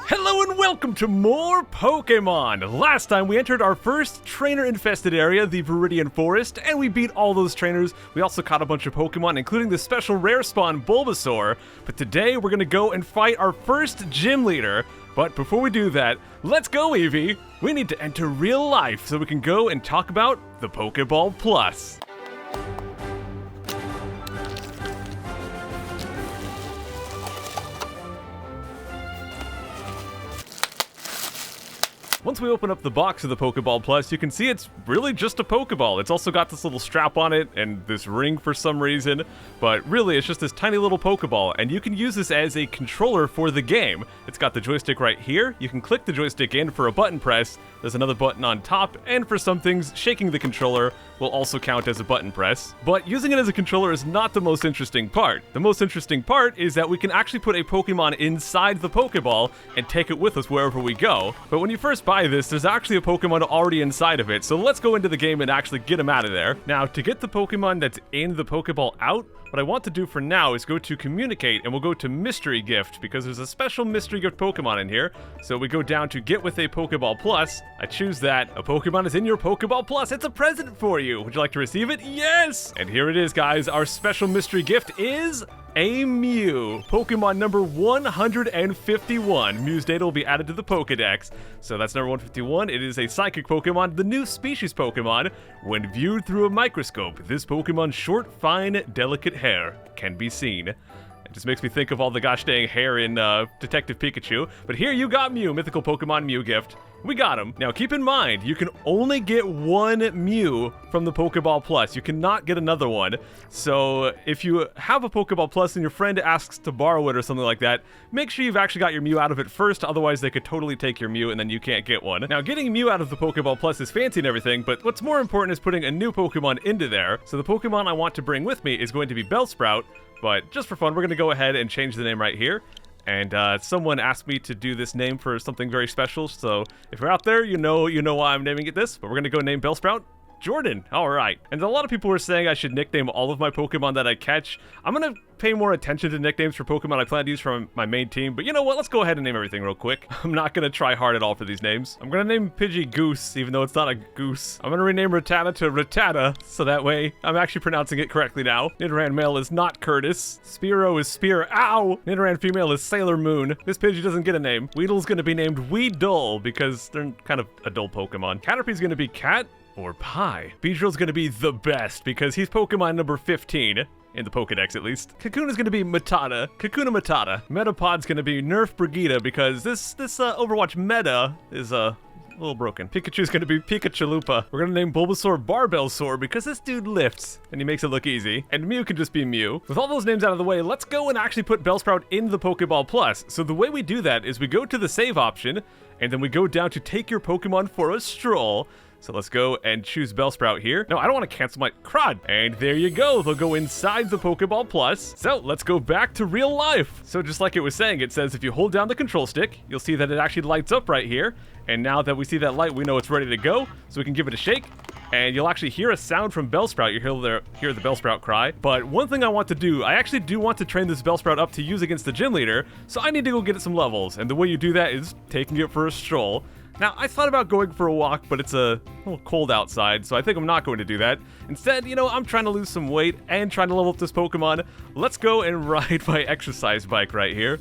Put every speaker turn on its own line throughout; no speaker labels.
Hello and welcome to more Pokemon! Last time we entered our first trainer-infested area, the Viridian Forest, and we beat all those trainers. We also caught a bunch of Pokemon, including the special rare spawn Bulbasaur. But today we're gonna go and fight our first gym leader. But before we do that, let's go, Eevee! We need to enter real life so we can go and talk about the Pokeball Plus. Once we open up the box of the Pokeball Plus, you can see it's really just a Pokeball. It's also got this little strap on it and this ring for some reason, but really it's just this tiny little Pokeball, and you can use this as a controller for the game. It's got the joystick right here. You can click the joystick in for a button press. There's another button on top, and for some things, shaking the controller will also count as a button press. But using it as a controller is not the most interesting part. The most interesting part is that we can actually put a Pokemon inside the Pokeball and take it with us wherever we go. But when you first buy this, there's actually a Pokemon already inside of it, so let's go into the game and actually get him out of there. Now, to get the Pokemon that's in the Pokeball out, what I want to do for now is go to Communicate, and we'll go to Mystery Gift, because there's a special Mystery Gift Pokemon in here. So we go down to Get with a Pokeball Plus. I choose that. A Pokemon is in your Pokeball Plus. It's a present for you. Would you like to receive it? Yes! And here it is, guys. Our special mystery gift is a Mew. Pokemon number 151. Mew's data will be added to the Pokedex. So that's number 151. It is a psychic Pokemon, the new species Pokemon. When viewed through a microscope, this Pokemon's short, fine, delicate hair can be seen. It just makes me think of all the gosh dang hair in Detective Pikachu. But here you got Mew, mythical Pokemon Mew gift. We got him. Now keep in mind, you can only get one Mew from the Pokeball Plus. You cannot get another one. So if you have a Pokeball Plus and your friend asks to borrow it or something like that, make sure you've actually got your Mew out of it first, otherwise they could totally take your Mew and then you can't get one. Now getting Mew out of the Pokeball Plus is fancy and everything, but what's more important is putting a new Pokemon into there. So the Pokemon I want to bring with me is going to be Bellsprout, but just for fun, we're going to go ahead and change the name right here. And someone asked me to do this name for something very special, so if you're out there, you know why I'm naming it this, but we're gonna go name Bellsprout Jordan. Alright. And a lot of people were saying I should nickname all of my Pokemon that I catch. I'm gonna pay more attention to nicknames for Pokemon I plan to use from my main team, but you know what? Let's go ahead and name everything real quick. I'm not gonna try hard at all for these names. I'm gonna name Pidgey Goose, even though it's not a goose. I'm gonna rename Rattata to Rattata, so that way I'm actually pronouncing it correctly now. Nidoran male is not Curtis. Spearow is Spear. Ow! Nidoran female is Sailor Moon. This Pidgey doesn't get a name. Weedle's gonna be named Weedle, because they're kind of a dull Pokemon. Caterpie's gonna be Cat or Pie. Beedrill's gonna be the best because he's Pokemon number 15. In the Pokedex, at least. Kakuna is going to be Matata. Kakuna Matata. Metapod's going to be Nerf Brigida because this Overwatch meta is a little broken. Pikachu's going to be Pikachalupa. We're going to name Bulbasaur Barbellsaur because this dude lifts and he makes it look easy. And Mew can just be Mew. With all those names out of the way, let's go and actually put Bellsprout in the Pokeball Plus. So the way we do that is we go to the save option and then we go down to take your Pokemon for a stroll. So let's go and choose Bellsprout here. No, I don't want to cancel my crud. And there you go. They'll go inside the Pokeball Plus. So let's go back to real life. So just like it was saying, it says if you hold down the control stick, you'll see that it actually lights up right here. And now that we see that light, we know it's ready to go. So we can give it a shake. And you'll actually hear a sound from Bellsprout. You hear the Bellsprout cry. But one thing I want to do, I actually do want to train this Bellsprout up to use against the gym leader. So I need to go get it some levels. And the way you do that is taking it for a stroll. Now, I thought about going for a walk, but it's a little cold outside, so I think I'm not going to do that. Instead, I'm trying to lose some weight and trying to level up this Pokemon. Let's go and ride my exercise bike right here.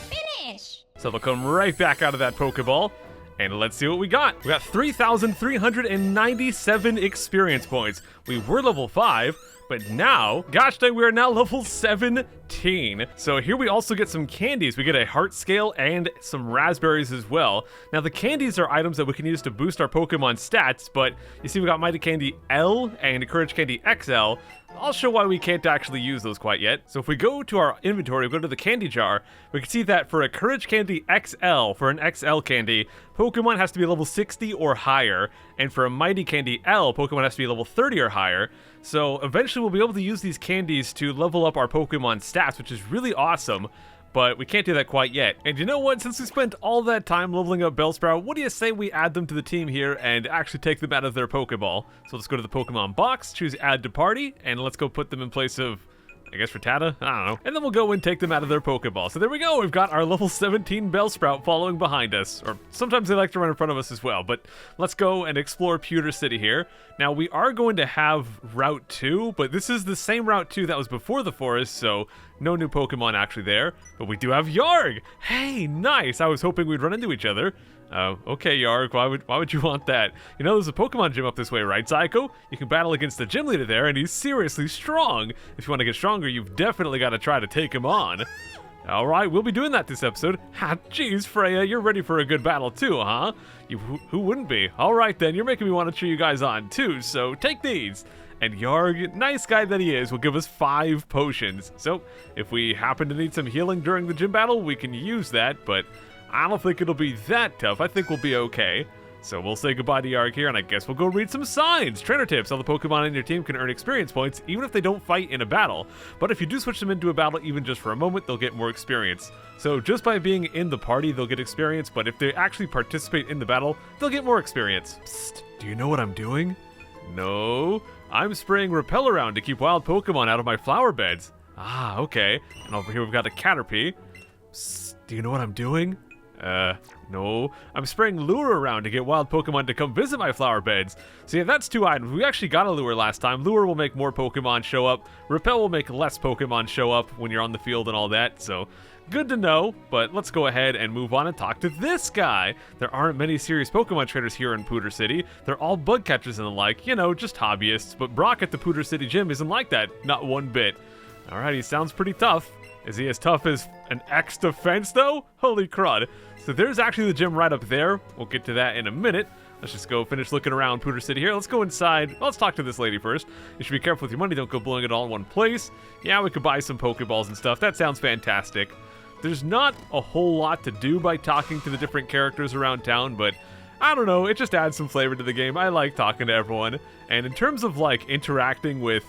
Finish!
So they'll come right back out of that Pokeball. And let's see what we got. We got 3,397 experience points. We were level 5, but now, gosh dang, we are now level 17. So here we also get some candies. We get a heart scale and some raspberries as well. Now the candies are items that we can use to boost our Pokemon stats, but you see we got Mighty Candy L and Courage Candy XL. I'll show why we can't actually use those quite yet. So if we go to our inventory, we go to the candy jar, we can see that for a Courage Candy XL, for an XL candy, Pokemon has to be level 60 or higher, and for a Mighty Candy L, Pokemon has to be level 30 or higher. So eventually we'll be able to use these candies to level up our Pokemon stats, which is really awesome. but we can't do that quite yet. And you know what? Since we spent all that time leveling up Bellsprout, what do you say we add them to the team here and actually take them out of their Pokeball? So let's go to the Pokemon box, choose Add to Party, and let's go put them in place of, I guess, Rattata? I don't know. And then we'll go and take them out of their Pokeball. So there we go. We've got our level 17 Bellsprout following behind us. Or sometimes they like to run in front of us as well. But let's go and explore Pewter City here. Now, we are going to have Route 2, but this is the same Route 2 that was before the forest, so no new Pokemon actually there. But we do have Yarg! Hey, nice! I was hoping we'd run into each other. Okay, Yarg, why would you want that? You know, there's a Pokemon gym up this way, right, Psycho? You can battle against the gym leader there, and he's seriously strong. If you want to get stronger, you've definitely got to try to take him on. Alright, we'll be doing that this episode. Ha, geez, Freya, you're ready for a good battle too, huh? Who wouldn't be? Alright then, you're making me want to cheer you guys on too, so take these. And Yarg, nice guy that he is, will give us 5 potions. So, if we happen to need some healing during the gym battle, we can use that, but I don't think it'll be that tough. I think we'll be okay. So we'll say goodbye to Yarg here, and I guess we'll go read some signs. Trainer tips: all the Pokemon in your team can earn experience points, even if they don't fight in a battle. But if you do switch them into a battle, even just for a moment, they'll get more experience. So just by being in the party, they'll get experience, but if they actually participate in the battle, they'll get more experience. Psst, do you know what I'm doing? No, I'm spraying Repel around to keep wild Pokemon out of my flower beds. Ah, okay. And over here we've got a Caterpie. Psst, do you know what I'm doing? No. I'm spraying Lure around to get wild Pokemon to come visit my flower beds. So yeah, that's 2 items. We actually got a Lure last time. Lure will make more Pokemon show up. Repel will make less Pokemon show up when you're on the field and all that, so good to know. But let's go ahead and move on and talk to this guy. There aren't many serious Pokemon trainers here in Pewter City. They're all bug catchers and the like, you know, just hobbyists. But Brock at the Pewter City gym isn't like that, not one bit. Alright, he sounds pretty tough. Is he as tough as an X defense, though? Holy crud. So there's actually the gym right up there. We'll get to that in a minute. Let's just go finish looking around Pewter City here. Let's go inside. Well, let's talk to this lady first. You should be careful with your money. Don't go blowing it all in one place. Yeah, we could buy some Pokeballs and stuff. That sounds fantastic. There's not a whole lot to do by talking to the different characters around town, but I don't know. It just adds some flavor to the game. I like talking to everyone. And in terms of, like, interacting with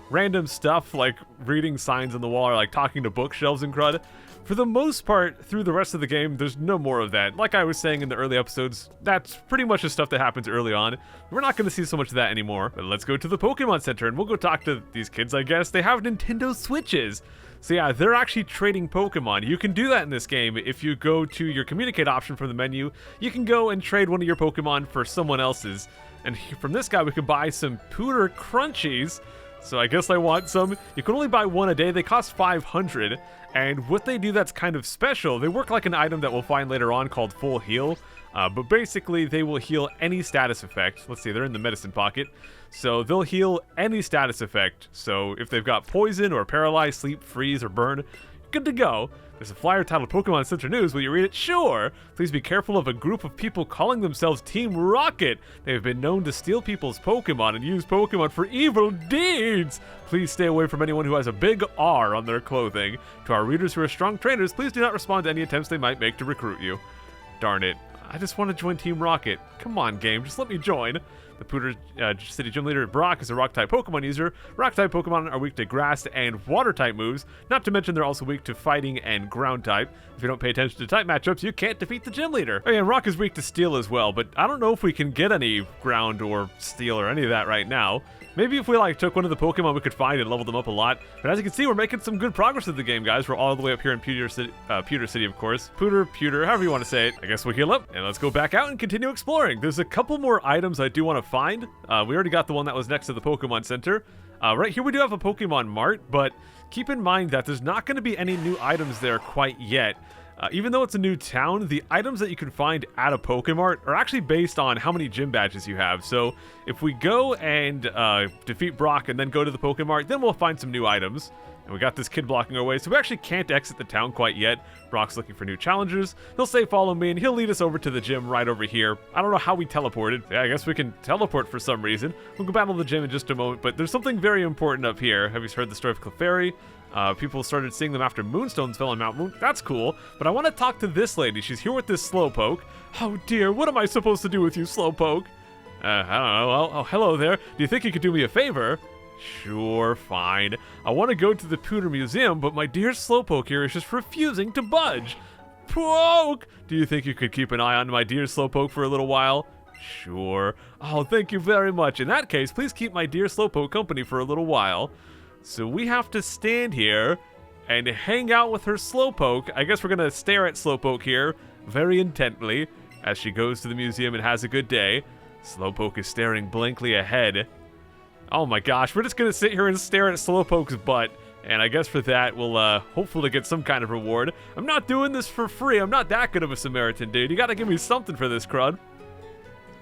random stuff like reading signs on the wall or like talking to bookshelves and crud, for the most part through the rest of the game there's no more of that. Like I was saying in the early episodes, that's pretty much the stuff that happens early on. We're not going to see so much of that anymore. But let's go to the Pokemon Center and we'll go talk to these kids. I guess they have Nintendo Switches. So yeah, they're actually trading Pokemon. You can do that in this game. If you go to your communicate option from the menu, you can go and trade one of your Pokemon for someone else's. And from this guy we could buy some Pewter Crunchies. So I guess I want some. You can only buy 1 a day. They cost 500. And what they do that's kind of special, they work like an item that we'll find later on called Full Heal. But basically, they will heal any status effect. Let's see, they're in the medicine pocket. So they'll heal any status effect. So if they've got poison or paralyze, sleep, freeze, or burn, good to go. There's a flyer titled Pokemon Center News. Will you read it? Sure. Please be careful of a group of people calling themselves Team Rocket. They have been known to steal people's Pokemon and use Pokemon for evil deeds. Please stay away from anyone who has a big R on their clothing. To our readers who are strong trainers, please do not respond to any attempts they might make to recruit you. Darn it. I just want to join Team Rocket. Come on, game. Just let me join. The Pewter City Gym Leader Brock is a Rock-type Pokemon user. Rock-type Pokemon are weak to Grass and Water-type moves. Not to mention they're also weak to Fighting and Ground-type. If you don't pay attention to type matchups, you can't defeat the Gym Leader. Oh yeah, Rock is weak to Steel as well, but I don't know if we can get any Ground or Steel or any of that right now. Maybe if we like took one of the Pokemon we could find and leveled them up a lot. But as you can see, we're making some good progress with the game, guys. We're all the way up here in Pewter City, of course. Pewter, however you want to say it. I guess we'll heal up and let's go back out and continue exploring. There's a couple more items I do want to find. We already got the one that was next to the Pokemon Center. Right here we do have a Pokemon Mart, but keep in mind that there's not going to be any new items there quite yet. Even though it's a new town, the items that you can find at a Pokemart are actually based on how many gym badges you have. So if we go and defeat Brock and then go to the Pokemart, then we'll find some new items. And we got this kid blocking our way, so we actually can't exit the town quite yet. Brock's looking for new challengers. He'll say follow me, and he'll lead us over to the gym right over here. I don't know how we teleported. Yeah, I guess we can teleport for some reason. We'll go battle the gym in just a moment, but there's something very important up here. Have you heard the story of Clefairy? People started seeing them after moonstones fell on Mount Moon. That's cool, but I want to talk to this lady. She's here with this Slowpoke. Oh dear, what am I supposed to do with you, Slowpoke? I don't know. Oh, hello there. Do you think you could do me a favor? Sure, fine. I want to go to the Pewter Museum, but my dear Slowpoke here is just refusing to budge. Poke! Do you think you could keep an eye on my dear Slowpoke for a little while? Sure. Oh, thank you very much. In that case, please keep my dear Slowpoke company for a little while. So we have to stand here and hang out with her Slowpoke. I guess we're going to stare at Slowpoke here very intently as she goes to the museum and has a good day. Slowpoke is staring blankly ahead. Oh my gosh, we're just going to sit here and stare at Slowpoke's butt. And I guess for that, we'll hopefully get some kind of reward. I'm not doing this for free. I'm not that good of a Samaritan, dude. You got to give me something for this, crud.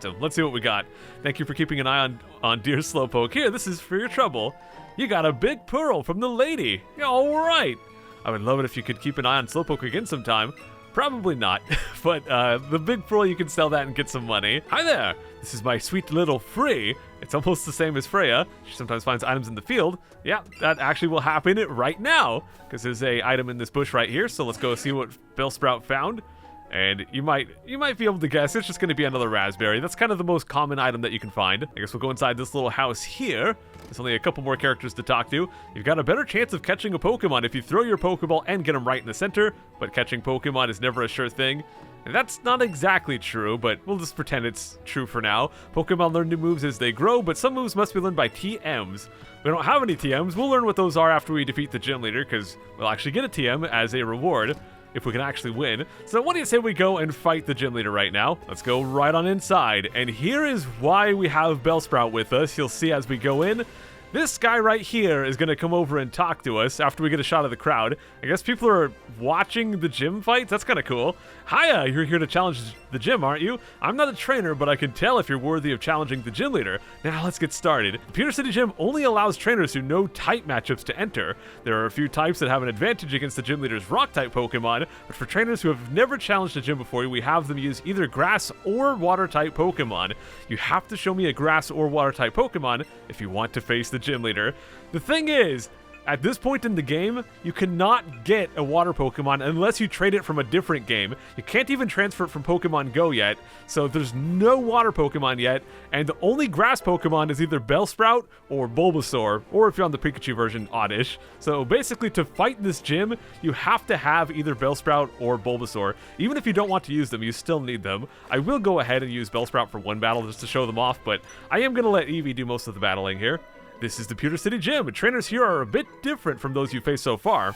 So let's see what we got. Thank you for keeping an eye on dear Slowpoke. Here, this is for your trouble. You got a big pearl from the lady. All right. I would love it if you could keep an eye on Slowpoke again sometime. Probably not, but the big pearl, you can sell that and get some money. Hi there, this is my sweet little Free. It's almost the same as Freya. She sometimes finds items in the field. Yeah, that actually will happen right now, because there's a item in this bush right here, so let's go see what Bellsprout found. And you might be able to guess, it's just going to be another raspberry. That's kind of the most common item that you can find. I guess we'll go inside this little house here. There's only a couple more characters to talk to. You've got a better chance of catching a Pokemon if you throw your Pokeball and get them right in the center, but catching Pokemon is never a sure thing. And that's not exactly true, but we'll just pretend it's true for now. Pokemon learn new moves as they grow, but some moves must be learned by TMs. We don't have any TMs. We'll learn what those are after we defeat the gym leader, because we'll actually get a TM as a reward if we can actually win. So what do you say we go and fight the gym leader right now? Let's go right on inside. And here is why we have Bellsprout with us. You'll see as we go in. This guy right here is going to come over and talk to us after we get a shot of the crowd. I guess people are watching the gym fights. That's kind of cool. Hiya, you're here to challenge the gym, aren't you? I'm not a trainer, but I can tell if you're worthy of challenging the gym leader. Now let's get started. The Pewter City Gym only allows trainers who know type matchups to enter. There are a few types that have an advantage against the gym leader's rock-type Pokemon, but for trainers who have never challenged a gym before, we have them use either grass or water-type Pokemon. You have to show me a grass or water-type Pokemon if you want to face the gym leader. The thing is, at this point in the game, you cannot get a water Pokemon unless you trade it from a different game. You can't even transfer it from Pokemon Go yet, so there's no water Pokemon yet, and the only grass Pokemon is either Bellsprout or Bulbasaur, or if you're on the Pikachu version, Oddish. So basically, to fight this gym, you have to have either Bellsprout or Bulbasaur. Even if you don't want to use them, you still need them. I will go ahead and use Bellsprout for one battle just to show them off, but I am going to let Eevee do most of the battling here. This is the Pewter City Gym. Trainers here are a bit different from those you faced so far.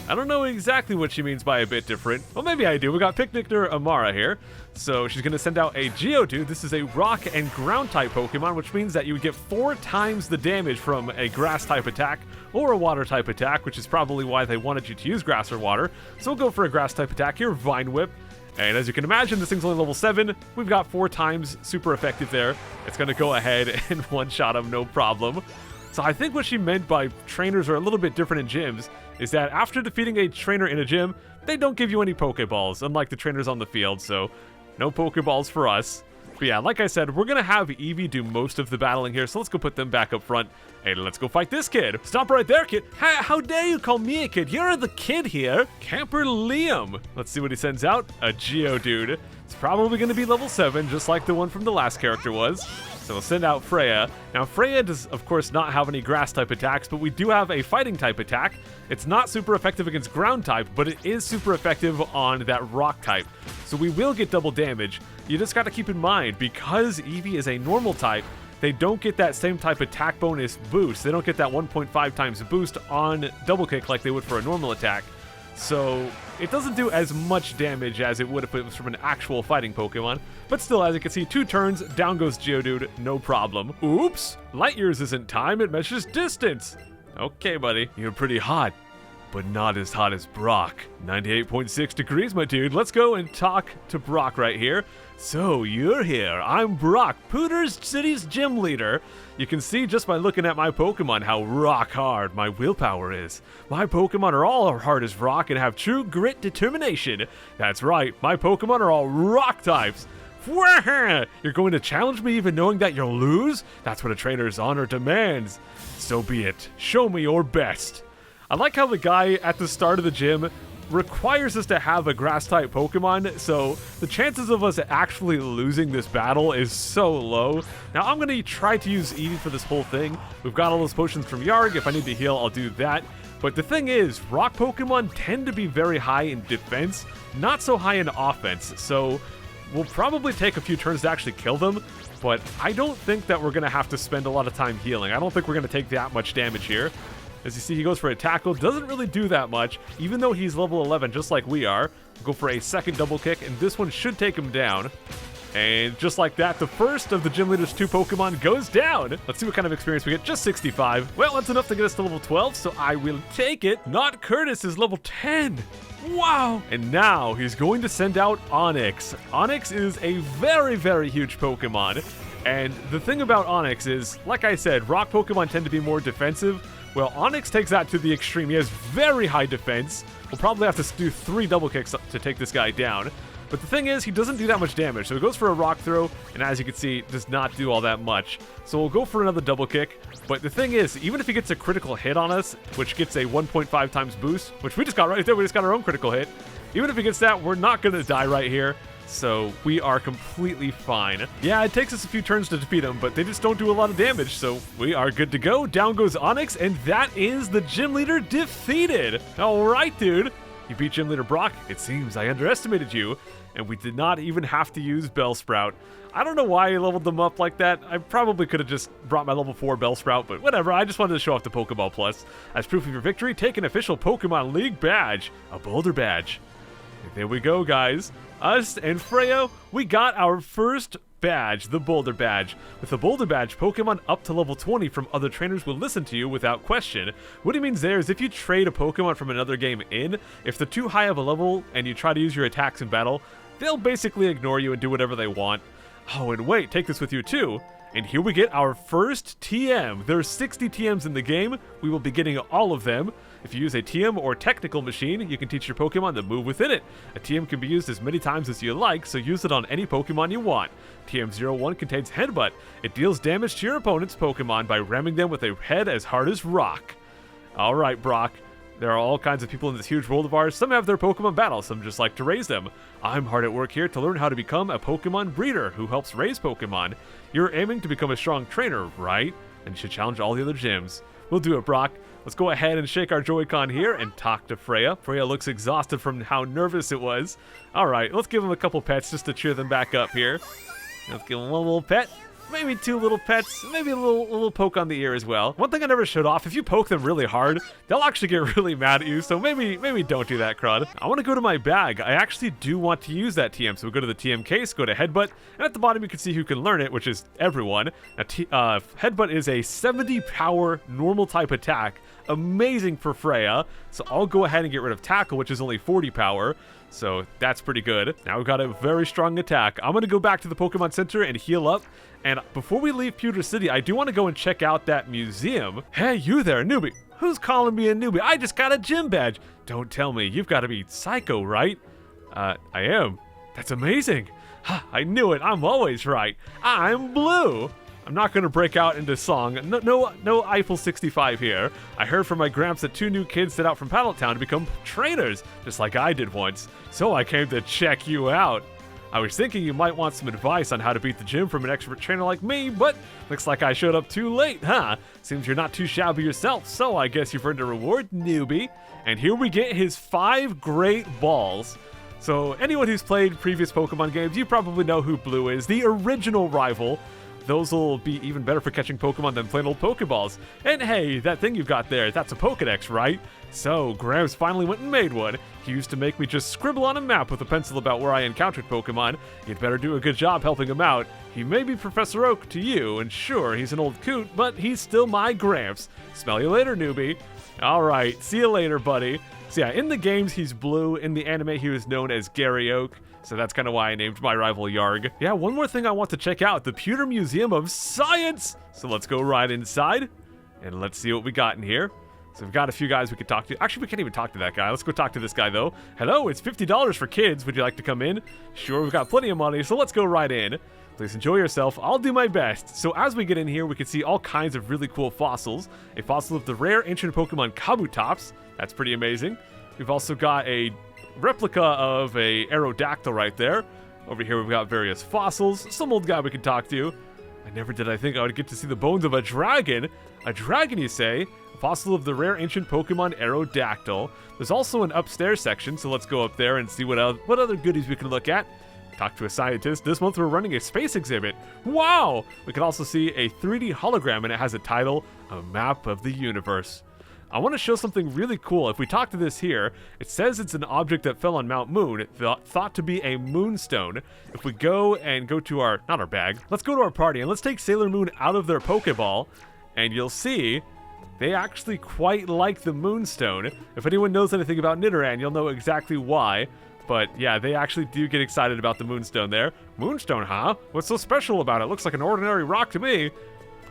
I don't know exactly what she means by a bit different. Well, maybe I do. We got Picnictor Amara here. So she's going to send out a Geodude. This is a rock and ground type Pokemon, which means that you would get 4 times the damage from a grass type attack or a water type attack, which is probably why they wanted you to use grass or water. So we'll go for a grass type attack here, Vine Whip. And as you can imagine, this thing's only level 7. We've got 4 times super effective there. It's going to go ahead and one-shot him, no problem. So I think what she meant by trainers are a little bit different in gyms is that after defeating a trainer in a gym, they don't give you any Pokeballs, unlike the trainers on the field, so no Pokeballs for us. But yeah, like I said, we're going to have Eevee do most of the battling here, so let's go put them back up front. Hey, let's go fight this kid. Stop right there, kid. How dare you call me a kid? You're the kid here. Camper Liam. Let's see what he sends out. A Geodude. It's probably going to be level 7, just like the one from the last character was. So we'll send out Freya. Now, Freya does, of course, not have any grass-type attacks, but we do have a fighting-type attack. It's not super effective against ground-type, but it is super effective on that rock-type. So we will get double damage. You just got to keep in mind, because Eevee is a normal type, they don't get that same type attack bonus boost. They don't get that 1.5 times boost on double kick like they would for a normal attack. So it doesn't do as much damage as it would if it was from an actual fighting Pokemon. But still, as you can see, 2 turns, down goes Geodude, no problem. Oops! Light years isn't time, it measures distance. Okay, buddy, you're pretty hot, but not as hot as Brock. 98.6 degrees, my dude. Let's go and talk to Brock right here. So, you're here. I'm Brock, Pewter City's gym leader. You can see just by looking at my Pokemon how rock hard my willpower is. My Pokemon are all hard as rock and have true grit determination. That's right, my Pokemon are all rock types. You're going to challenge me even knowing that you'll lose? That's what a trainer's honor demands. So be it. Show me your best. I like how the guy at the start of the gym requires us to have a grass-type Pokemon, so the chances of us actually losing this battle is so low. Now, I'm going to try to use Eevee for this whole thing. We've got all those potions from Yarg. If I need to heal, I'll do that. But the thing is, rock Pokemon tend to be very high in defense, not so high in offense, so we'll probably take a few turns to actually kill them, but I don't think that we're going to have to spend a lot of time healing. I don't think we're going to take that much damage here. As you see, he goes for a tackle, doesn't really do that much, even though he's level 11 just like we are. We'll go for a second double kick, and this one should take him down. And just like that, the first of the Gym Leader's 2 Pokemon goes down. Let's see what kind of experience we get. Just 65. Well, that's enough to get us to level 12, so I will take it. Not Curtis is level 10. Wow. And now he's going to send out Onix. Onix is a very, very huge Pokemon. And the thing about Onix is, like I said, rock Pokemon tend to be more defensive. Well, Onix takes that to the extreme. He has very high defense. We'll probably have to do 3 double kicks to take this guy down. But the thing is, he doesn't do that much damage, so he goes for a rock throw, and as you can see, does not do all that much. So we'll go for another double kick, but the thing is, even if he gets a critical hit on us, which gets a 1.5 times boost, which we just got right there, we just got our own critical hit, even if he gets that, we're not going to die right here, so we are completely fine. Yeah, it takes us a few turns to defeat him, but they just don't do a lot of damage, so we are good to go. Down goes Onix, and that is the Gym Leader defeated. All right, dude. You beat Gym Leader Brock. It seems I underestimated you, and we did not even have to use Bellsprout. I don't know why I leveled them up like that. I probably could have just brought my level 4 Bellsprout, but whatever. I just wanted to show off the Pokeball Plus. As proof of your victory, take an official Pokemon League badge, a Boulder badge. And there we go, guys. Us and Freya, we got our first badge, the Boulder Badge. With the Boulder Badge, Pokemon up to level 20 from other trainers will listen to you without question. What he means there is if you trade a Pokemon from another game in, if they're too high of a level and you try to use your attacks in battle, they'll basically ignore you and do whatever they want. Oh, and wait, take this with you too. And here we get our first TM. There are 60 TMs in the game. We will be getting all of them. If you use a TM or technical machine, you can teach your Pokemon to move within it. A TM can be used as many times as you like, so use it on any Pokemon you want. TM01 contains Headbutt. It deals damage to your opponent's Pokemon by ramming them with a head as hard as rock. Alright, Brock. There are all kinds of people in this huge world of ours. Some have their Pokemon battle, some just like to raise them. I'm hard at work here to learn how to become a Pokemon breeder who helps raise Pokemon. You're aiming to become a strong trainer, right? And you should challenge all the other gyms. We'll do it, Brock. Let's go ahead and shake our Joy-Con here and talk to Freya. Freya looks exhausted from how nervous it was. Alright, let's give him a couple pets just to cheer them back up here. Let's give him one little pet. Maybe 2 little pets, maybe a little poke on the ear as well. One thing I never showed off, if you poke them really hard, they'll actually get really mad at you, so maybe don't do that, Crud. I want to go to my bag. I actually do want to use that TM, so we go to the TM case, go to Headbutt, and at the bottom you can see who can learn it, which is everyone. Now, Headbutt is a 70 power normal type attack, amazing for Freya, so I'll go ahead and get rid of Tackle, which is only 40 power. So that's pretty good. Now we've got a very strong attack. I'm going to go back to the Pokemon Center and heal up. And before we leave Pewter City, I do want to go and check out that museum. Hey, you there, newbie. Who's calling me a newbie? I just got a gym badge. Don't tell me. You've got to be Psycho, right? I am. That's amazing. I knew it. I'm always right. I'm Blue. I'm not going to break out into song. No Eiffel 65 here. I heard from my gramps that 2 new kids set out from Paddletown to become trainers, just like I did once. So I came to check you out. I was thinking you might want some advice on how to beat the gym from an expert trainer like me, but looks like I showed up too late, huh? Seems you're not too shabby yourself, so I guess you've earned a reward, newbie. And here we get his 5 great balls. So anyone who's played previous Pokemon games, you probably know who Blue is, the original rival. Those will be even better for catching Pokemon than plain old Pokeballs. And hey, that thing you've got there, that's a Pokedex, right? So, Gramps finally went and made one. He used to make me just scribble on a map with a pencil about where I encountered Pokemon. You'd better do a good job helping him out. He may be Professor Oak to you, and sure, he's an old coot, but he's still my Gramps. Smell you later, newbie. Alright, see you later, buddy. So yeah, in the games, he's Blue. In the anime, he was known as Gary Oak. So that's kind of why I named my rival Yarg. Yeah, one more thing I want to check out, the Pewter Museum of Science. So let's go right inside, and let's see what we got in here. So we've got a few guys we could talk to. Actually, we can't even talk to that guy. Let's go talk to this guy, though. Hello, it's $50 for kids. Would you like to come in? Sure, we've got plenty of money, so let's go right in. Please enjoy yourself. I'll do my best. So as we get in here, we can see all kinds of really cool fossils. A fossil of the rare ancient Pokemon Kabutops. That's pretty amazing. We've also got a replica of a Aerodactyl right there. Over here we've got various fossils, some old guy we can talk to. Never did I think I would get to see the bones of a dragon. A dragon, you say? A fossil of the rare ancient Pokemon Aerodactyl. There's also an upstairs section, so let's go up there and see what other goodies we can look at. Talk to a scientist. This month we're running a space exhibit. Wow! We can also see a 3D hologram, and it has a title, A Map of the Universe. I want to show something really cool. If we talk to this here, it says it's an object that fell on Mount Moon, thought to be a moonstone. If we go to our, not our bag, let's go to our party and let's take Sailor Moon out of their Pokeball, and you'll see they actually quite like the moonstone. If anyone knows anything about Nidoran, you'll know exactly why. But yeah, they actually do get excited about the moonstone there. Moonstone, huh? What's so special about it? Looks like an ordinary rock to me.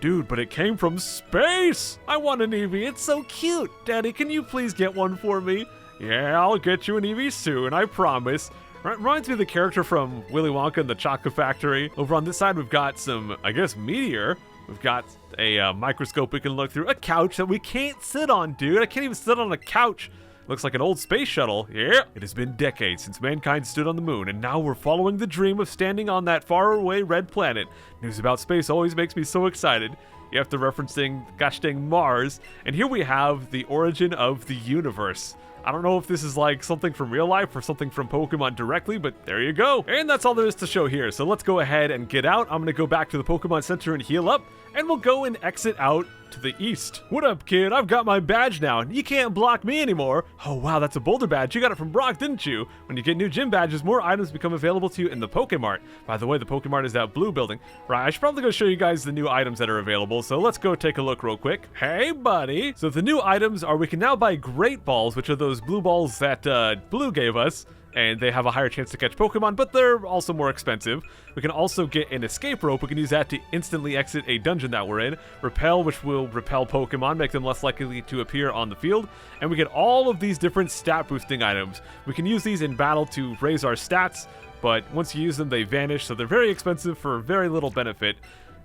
Dude, but it came from space! I want an Eevee, it's so cute! Daddy, can you please get one for me? Yeah, I'll get you an Eevee soon, I promise. Reminds me of the character from Willy Wonka and the Chocolate Factory. Over on this side, we've got some, I guess, meteor. We've got a microscope we can look through. A couch that we can't sit on, dude. I can't even sit on a couch. Looks like an old space shuttle. Yeah. It has been decades since mankind stood on the moon, and now we're following the dream of standing on that faraway red planet. News about space always makes me so excited. You have to referencing gosh dang Mars, and here we have the origin of the universe. I don't know if this is like something from real life or something from Pokemon directly, but there you go. And that's all there is to show here, so let's go ahead and get out. I'm gonna go back to the Pokemon Center and heal up, and we'll go and exit out to the east. What up, kid? I've got my badge now. You can't block me anymore. Oh, wow, that's a boulder badge. You got it from Brock, didn't you? When you get new gym badges, more items become available to you in the Pokemart. By the way, the Pokemart is that blue building. Right, I should probably go show you guys the new items that are available, so let's go take a look real quick. Hey, buddy. So the new items are we can now buy Great Balls, which are those blue balls that Blue gave us. And they have a higher chance to catch Pokemon, but they're also more expensive. We can also get an escape rope. We can use that to instantly exit a dungeon that we're in. Repel, which will repel Pokemon, make them less likely to appear on the field. And we get all of these different stat boosting items. We can use these in battle to raise our stats, but once you use them, they vanish, so they're very expensive for very little benefit.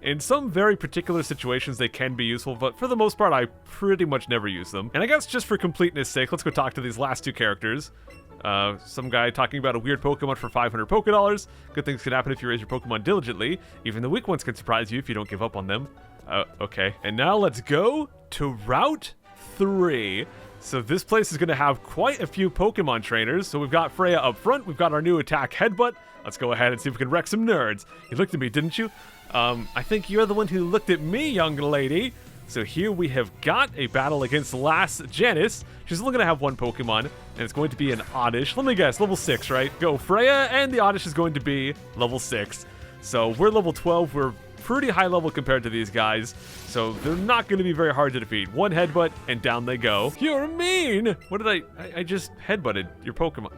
In some very particular situations, they can be useful, but for the most part, I pretty much never use them. And I guess just for completeness sake, let's go talk to these last two characters. Some guy talking about a weird Pokemon for 500 Poké$. Good things can happen if you raise your Pokemon diligently. Even the weak ones can surprise you if you don't give up on them. Okay. And now let's go to Route 3. So this place is going to have quite a few Pokemon trainers. So we've got Freya up front. We've got our new attack Headbutt. Let's go ahead and see if we can wreck some nerds. You looked at me, didn't you? I think you're the one who looked at me, young lady. So here we have got a battle against Lass Janice. She's only going to have one Pokemon, and it's going to be an Oddish. Let me guess, level 6, right? Go Freya, and the Oddish is going to be level 6. So we're level 12. We're pretty high level compared to these guys, so they're not going to be very hard to defeat. One headbutt, and down they go. You're mean! What did I just headbutted your Pokemon.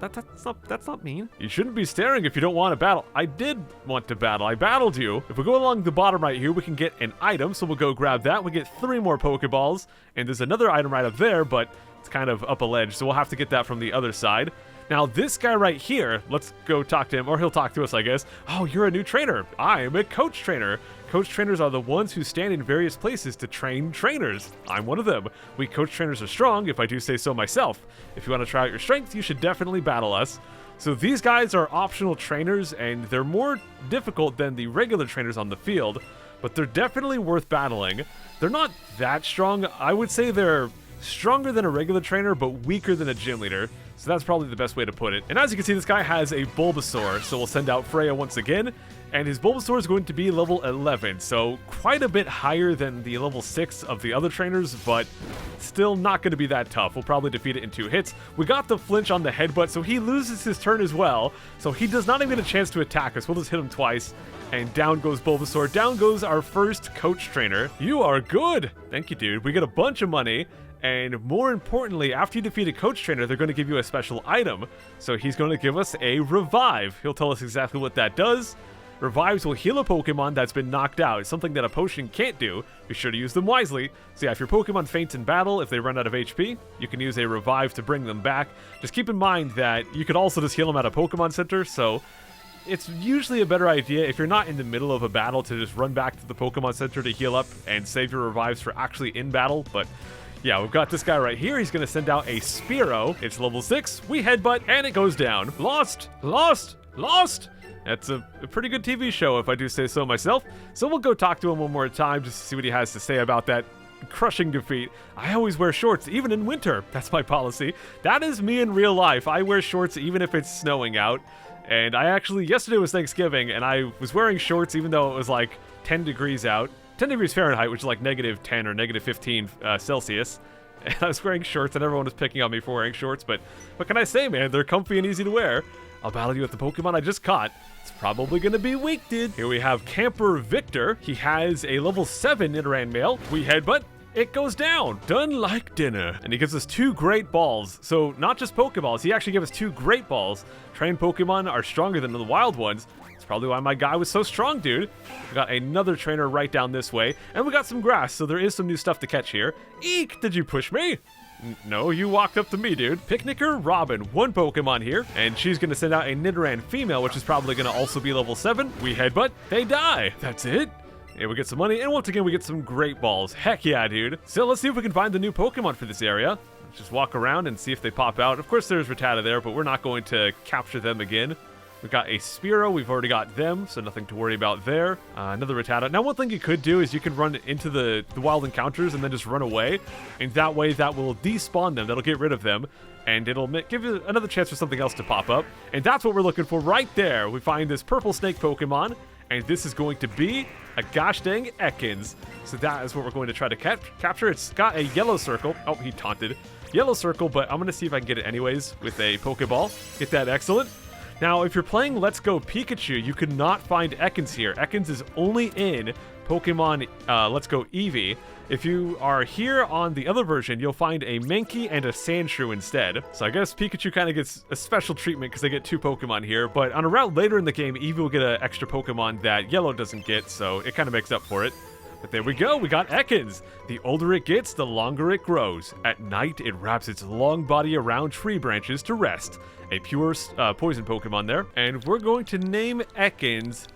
That's not mean. You shouldn't be staring if you don't want to battle. I did want to battle. I battled you. If we go along the bottom right here, we can get an item, so we'll go grab that. We get 3 more Pokeballs, and there's another item right up there, but it's kind of up a ledge, so we'll have to get that from the other side. Now, this guy right here, let's go talk to him, or he'll talk to us, I guess. Oh, you're a new trainer. I am a coach trainer. Coach trainers are the ones who stand in various places to train trainers. I'm one of them. We coach trainers are strong, if I do say so myself. If you want to try out your strength, you should definitely battle us. So these guys are optional trainers, and they're more difficult than the regular trainers on the field, but they're definitely worth battling. They're not that strong. I would say they're stronger than a regular trainer, but weaker than a gym leader. So that's probably the best way to put it. And as you can see, this guy has a Bulbasaur, so we'll send out Freya once again. And his Bulbasaur is going to be level 11, so quite a bit higher than the level 6 of the other trainers, but still not going to be that tough. We'll probably defeat it in 2 hits. We got the flinch on the headbutt, so he loses his turn as well. So he does not even get a chance to attack us. We'll just hit him twice, and down goes Bulbasaur. Down goes our first coach trainer. You are good! Thank you, dude. We get a bunch of money. And more importantly, after you defeat a coach trainer, they're going to give you a special item. So he's going to give us a Revive. He'll tell us exactly what that does. Revives will heal a Pokemon that's been knocked out. It's something that a potion can't do. Be sure to use them wisely. So yeah, if your Pokemon faints in battle, if they run out of HP, you can use a Revive to bring them back. Just keep in mind that you could also just heal them at a Pokemon Center, so it's usually a better idea if you're not in the middle of a battle to just run back to the Pokemon Center to heal up and save your Revives for actually in battle, but Yeah, we've got this guy right here. He's going to send out a Spearow. It's level 6. We headbutt, and it goes down. Lost! Lost! Lost! That's a pretty good TV show, if I do say so myself. So we'll go talk to him one more time just to see what he has to say about that crushing defeat. I always wear shorts, even in winter. That's my policy. That is me in real life. I wear shorts even if it's snowing out. And I actually, yesterday was Thanksgiving, and I was wearing shorts even though it was like 10 degrees out. 10 degrees Fahrenheit, which is like -10 or -15 Celsius. And I was wearing shorts, and everyone was picking on me for wearing shorts, but what can I say, man? They're comfy and easy to wear. I'll battle you with the Pokemon I just caught. It's probably going to be weak, dude. Here we have Camper Victor. He has a level 7 Nidoran male. We headbutt. It goes down. Done like dinner. And he gives us 2 great balls. So not just Pokeballs, he actually gave us 2 great balls. Trained Pokemon are stronger than the wild ones. That's probably why my guy was so strong, dude. We got another trainer right down this way. And we got some grass, so there is some new stuff to catch here. Eek, did you push me? No, you walked up to me, dude. Picnicker Robin, 1 Pokemon here, and she's gonna send out a Nidoran female, which is probably gonna also be level 7. We headbutt, they die. That's it. Yeah, we get some money, and once again, we get some great balls. Heck yeah, dude. So let's see if we can find the new Pokemon for this area. Let's just walk around and see if they pop out. Of course, there's Rattata there, but we're not going to capture them again. We've got a Spearow, we've already got them, so nothing to worry about there. Another Rattata. Now, one thing you could do is you can run into the wild encounters and then just run away, and that way that will despawn them, that'll get rid of them, and it'll give you another chance for something else to pop up. And that's what we're looking for right there. We find this purple snake Pokemon, and this is going to be a gosh dang Ekans. So that is what we're going to try to capture. It's got a yellow circle. Oh, he taunted. Yellow circle, but I'm going to see if I can get it anyways with a Pokeball. Get that, excellent. Now, if you're playing Let's Go Pikachu, you could not find Ekans here. Ekans is only in Pokemon Let's Go Eevee. If you are here on the other version, you'll find a Mankey and a Sandshrew instead. So I guess Pikachu kind of gets a special treatment because they get 2 Pokemon here. But on a route later in the game, Eevee will get an extra Pokemon that Yellow doesn't get, so it kind of makes up for it. But there we go, we got Ekans. The older it gets, the longer it grows. At night, it wraps its long body around tree branches to rest. A pure poison Pokemon there. And we're going to name Ekans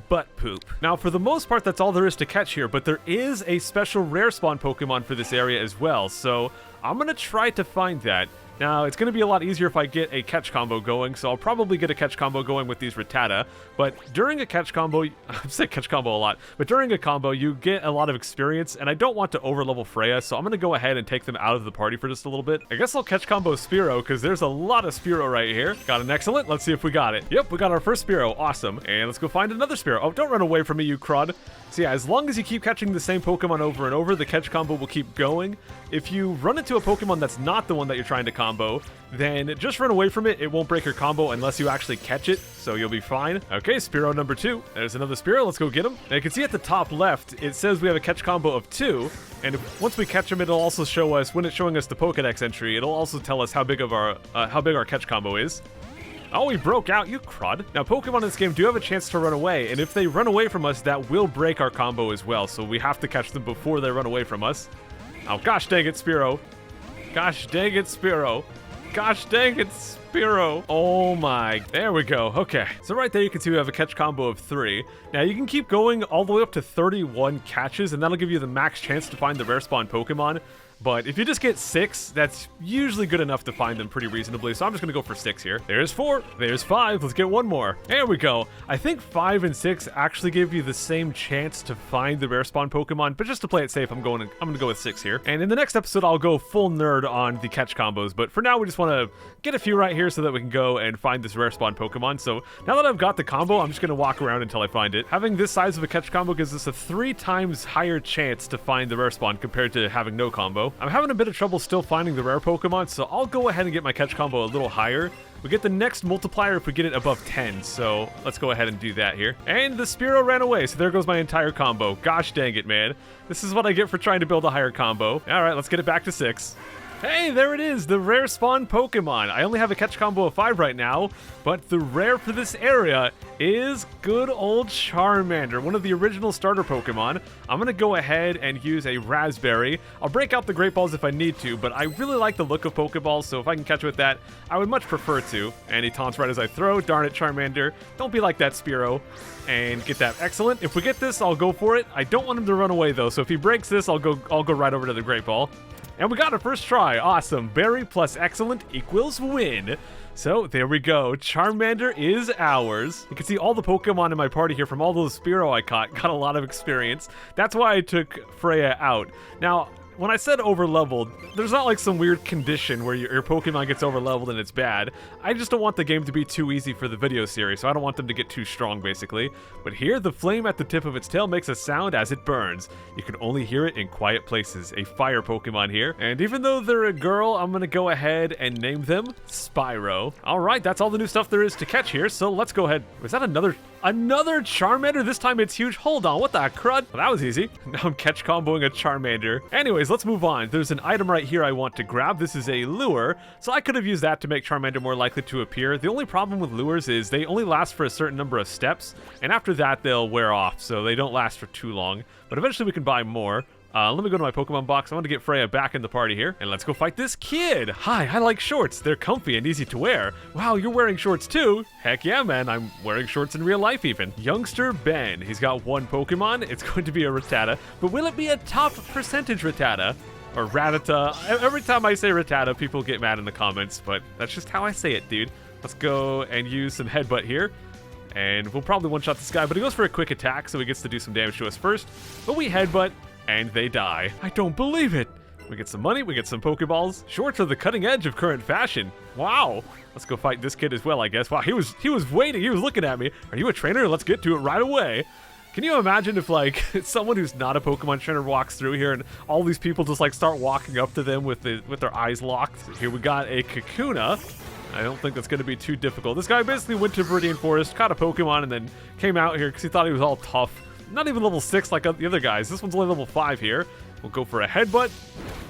Butt Poop. Now, for the most part, that's all there is to catch here, but there is a special rare spawn Pokemon for this area as well, so I'm going to try to find that. Now, it's going to be a lot easier if I get a catch combo going, so I'll probably get a catch combo going with these Rattata, but during a catch combo, I've said catch combo a lot, but during a combo, you get a lot of experience, and I don't want to overlevel Freya, so I'm going to go ahead and take them out of the party for just a little bit. I guess I'll catch combo Spearow, because there's a lot of Spearow right here. Got an excellent. Let's see if we got it. Yep, we got our first Spearow. Awesome. And let's go find another Spearow. Oh, don't run away from me, you crud. So yeah, as long as you keep catching the same Pokemon over and over, the catch combo will keep going. If you run into a Pokemon that's not the one that you're trying to combo, then just run away from it. It won't break your combo unless you actually catch it, so you'll be fine. Okay, Spearow number 2. There's another Spearow. Let's go get him. Now you can see at the top left, it says we have a catch combo of 2, and once we catch him, it'll also show us, when it's showing us the Pokédex entry, it'll also tell us how big our catch combo is. Oh, he broke out, you crud. Now, Pokemon in this game do have a chance to run away, and if they run away from us, that will break our combo as well, so we have to catch them before they run away from us. Oh, gosh dang it, Spearow. Gosh dang it, Spearow. Gosh dang it, Spearow. Oh my, there we go. Okay, so right there you can see we have a catch combo of 3. Now you can keep going all the way up to 31 catches, and that'll give you the max chance to find the rare spawn Pokemon. But if you just get 6, that's usually good enough to find them pretty reasonably, so I'm just gonna go for 6 here. There's 4, there's 5, let's get one more. There we go. I think 5 and 6 actually give you the same chance to find the rare spawn Pokemon, but just to play it safe, I'm gonna go with 6 here. And in the next episode, I'll go full nerd on the catch combos, but for now, we just wanna get a few right here so that we can go and find this rare spawn Pokemon. So now that I've got the combo, I'm just gonna walk around until I find it. Having this size of a catch combo gives us a 3 times higher chance to find the rare spawn compared to having no combo. I'm having a bit of trouble still finding the rare Pokemon, so I'll go ahead and get my catch combo a little higher. We get the next multiplier if we get it above 10, so let's go ahead and do that here. And the Spearow ran away, so there goes my entire combo. Gosh dang it, man. This is what I get for trying to build a higher combo. All right, let's get it back to 6. Hey, there it is, the rare spawn Pokemon. I only have a catch combo of 5 right now, but the rare for this area is good old Charmander, one of the original starter Pokemon. I'm gonna go ahead and use a Raspberry. I'll break out the Great Balls if I need to, but I really like the look of Pokeballs, so if I can catch with that, I would much prefer to. And he taunts right as I throw. Darn it, Charmander. Don't be like that, Spearow. And get that. Excellent. If we get this, I'll go for it. I don't want him to run away, though, so if he breaks this, I'll go right over to the Great Ball. And we got it first try. Awesome. Berry plus excellent equals win. So there we go. Charmander is ours. You can see all the Pokemon in my party here from all those Spearow I caught. Got a lot of experience. That's why I took Freya out. Now, when I said over-leveled, there's not like some weird condition where your Pokemon gets over-leveled and it's bad. I just don't want the game to be too easy for the video series, so I don't want them to get too strong, basically. But here, the flame at the tip of its tail makes a sound as it burns. You can only hear it in quiet places. A fire Pokemon here. And even though they're a girl, I'm gonna go ahead and name them Spyro. Alright, that's all the new stuff there is to catch here, so let's go ahead. Was that another Charmander? This time it's huge. Hold on, what the crud? Well, that was easy. Now I'm catch comboing a Charmander. Anyways, let's move on. There's an item right here I want to grab. This is a lure, so I could have used that to make Charmander more likely to appear. The only problem with lures is they only last for a certain number of steps, and after that they'll wear off, so they don't last for too long. But eventually we can buy more. Let me go to my Pokemon box. I want to get Freya back in the party here. And let's go fight this kid. Hi, I like shorts. They're comfy and easy to wear. Wow, you're wearing shorts too? Heck yeah, man. I'm wearing shorts in real life even. Youngster Ben. He's got one Pokemon. It's going to be a Rattata. But will it be a top percentage Rattata? Or Rattata? Every time I say Rattata, people get mad in the comments. But that's just how I say it, dude. Let's go and use some Headbutt here. And we'll probably one-shot this guy. But he goes for a quick attack, so he gets to do some damage to us first. But we Headbutt. And they die. I don't believe it. We get some money, we get some Pokeballs. Shorts are the cutting edge of current fashion. Wow. Let's go fight this kid as well, I guess. Wow, he was waiting, he was looking at me. Are you a trainer? Let's get to it right away. Can you imagine if, like, someone who's not a Pokemon trainer walks through here and all these people just, like, start walking up to them with their eyes locked? So here we got a Kakuna. I don't think that's going to be too difficult. This guy basically went to Viridian Forest, caught a Pokemon, and then came out here because he thought he was all tough. Not even level 6 like the other guys. This one's only level 5 here. We'll go for a Headbutt,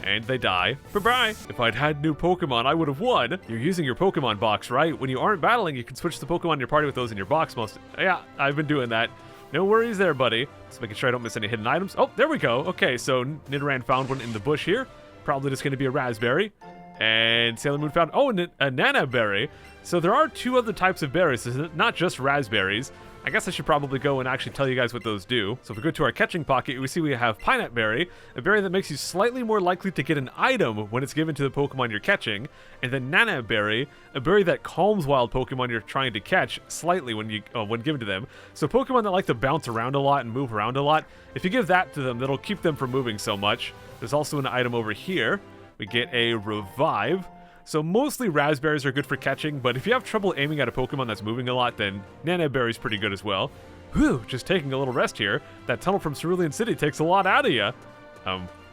and they die. Bye-bye. If I'd had new Pokemon, I would have won. You're using your Pokemon box, right? When you aren't battling, you can switch the Pokemon in your party with those in your box most. Yeah, I've been doing that. No worries there, buddy. Just making sure I don't miss any hidden items. Oh, there we go. Okay, so Nidoran found one in the bush here. Probably just going to be a Raspberry. And Sailor Moon found, a Nana Berry. So there are two other types of berries. It's not just raspberries. I guess I should probably go and actually tell you guys what those do. So if we go to our catching pocket, we see we have Pineapple Berry, a berry that makes you slightly more likely to get an item when it's given to the Pokemon you're catching. And then Nana Berry, a berry that calms wild Pokemon you're trying to catch slightly when given to them. So Pokemon that like to bounce around a lot and move around a lot, if you give that to them, that'll keep them from moving so much. There's also an item over here. We get a Revive. So mostly raspberries are good for catching, but if you have trouble aiming at a Pokemon that's moving a lot, then Nana Berry's pretty good as well. Whew, just taking a little rest here. That tunnel from Cerulean City takes a lot out of you.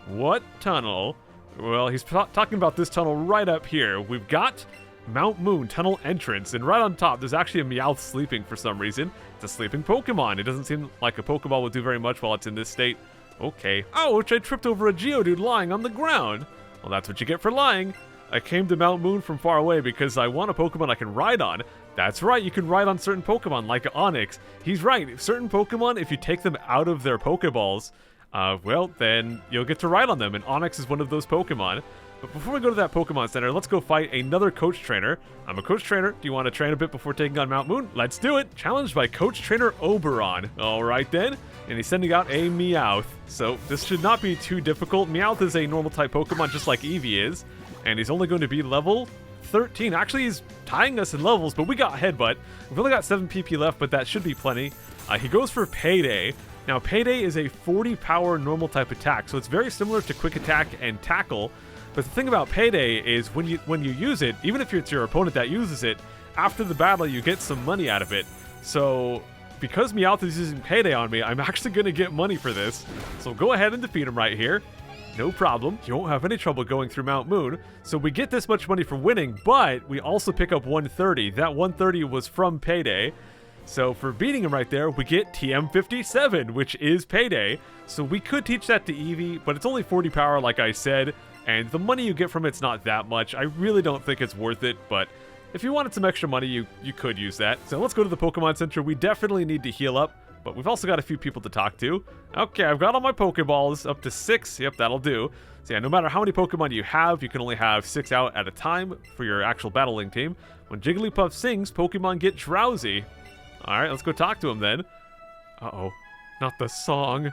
What tunnel? Well, he's talking about this tunnel right up here. We've got Mount Moon tunnel entrance, and right on top, there's actually a Meowth sleeping for some reason. It's a sleeping Pokemon. It doesn't seem like a Pokeball would do very much while it's in this state. Okay. Ouch, I tripped over a Geodude lying on the ground. Well, that's what you get for lying. I came to Mount Moon from far away because I want a Pokemon I can ride on. That's right, you can ride on certain Pokemon, like Onix. He's right, certain Pokemon, if you take them out of their Pokeballs, well, then you'll get to ride on them, and Onix is one of those Pokemon. But before we go to that Pokemon Center, let's go fight another Coach Trainer. I'm a Coach Trainer. Do you want to train a bit before taking on Mount Moon? Let's do it! Challenged by Coach Trainer Oberon. Alright then. And he's sending out a Meowth. So this should not be too difficult. Meowth is a normal type Pokemon just like Eevee is. And he's only going to be level 13. Actually, he's tying us in levels, but we got Headbutt. We've only got 7 PP left, but that should be plenty. He goes for Payday. Now, Payday is a 40 power normal type attack, so it's very similar to Quick Attack and Tackle. But the thing about Payday is when you use it, even if it's your opponent that uses it, after the battle, you get some money out of it. So because Meowth is using Payday on me, I'm actually going to get money for this. So go ahead and defeat him right here. No problem. You won't have any trouble going through Mount Moon. So we get this much money for winning, but we also pick up 130. That 130 was from Payday. So for beating him right there, we get TM57, which is Payday. So we could teach that to Eevee, but it's only 40 power, like I said, and the money you get from it's not that much. I really don't think it's worth it, but if you wanted some extra money, you could use that. So let's go to the Pokemon Center. We definitely need to heal up, but we've also got a few people to talk to. Okay, I've got all my Pokeballs up to 6. Yep, that'll do. So yeah, no matter how many Pokemon you have, you can only have 6 out at a time for your actual battling team. When Jigglypuff sings, Pokemon get drowsy. Alright, let's go talk to him then. Uh-oh, not the song.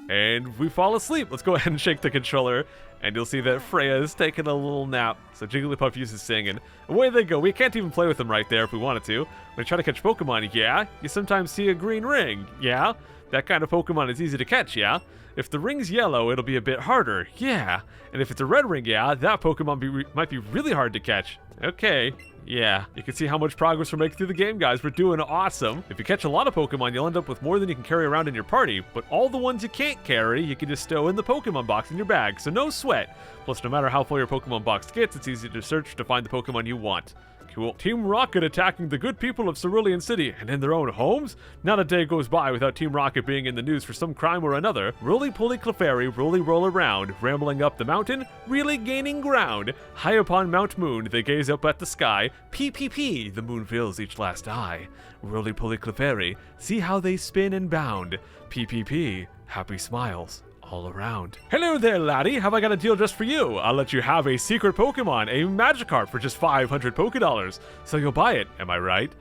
And we fall asleep. Let's go ahead and shake the controller, and you'll see that Freya is taking a little nap. So Jigglypuff uses singing. Away they go. We can't even play with them right there if we wanted to. When you try to catch Pokemon, yeah, you sometimes see a green ring, yeah. That kind of Pokemon is easy to catch, yeah. If the ring's yellow, it'll be a bit harder, yeah. And if it's a red ring, yeah, that Pokemon might be really hard to catch. Okay. Yeah, you can see how much progress we're making through the game, guys. We're doing awesome. If you catch a lot of Pokemon, you'll end up with more than you can carry around in your party, but all the ones you can't carry, you can just stow in the Pokemon box in your bag, so no sweat. Plus, no matter how full your Pokemon box gets, it's easy to search to find the Pokemon you want. Cool. Team Rocket attacking the good people of Cerulean City and in their own homes? Not a day goes by without Team Rocket being in the news for some crime or another. Roly-poly Clefairy, roll around, rambling up the mountain, really gaining ground. High upon Mount Moon, they gaze up at the sky. PPP, the moon fills each last eye. Roly-poly Clefairy, see how they spin and bound. PPP, happy smiles all around. Hello there, laddie. Have I got a deal just for you? I'll let you have a secret Pokemon, a Magikarp, for just 500 Pokédollars. So you'll buy it, am I right?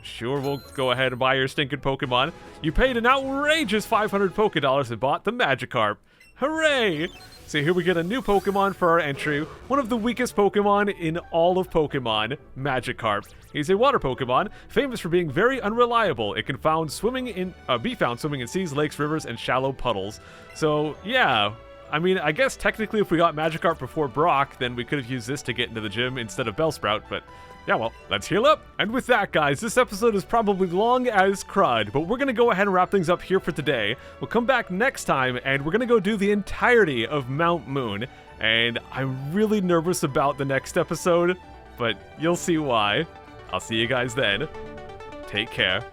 Sure, we'll go ahead and buy your stinking Pokemon. You paid an outrageous 500 Pokédollars and bought the Magikarp. Hooray! So here we get a new Pokemon for our entry, one of the weakest Pokemon in all of Pokemon, Magikarp. He's a water Pokemon, famous for being very unreliable. It can be found swimming in seas, lakes, rivers, and shallow puddles. So, yeah, I mean, I guess technically if we got Magikarp before Brock, then we could have used this to get into the gym instead of Bellsprout, but yeah, well, let's heal up. And with that, guys, this episode is probably long as crud, but we're going to go ahead and wrap things up here for today. We'll come back next time, and we're going to go do the entirety of Mount Moon. And I'm really nervous about the next episode, but you'll see why. I'll see you guys then. Take care.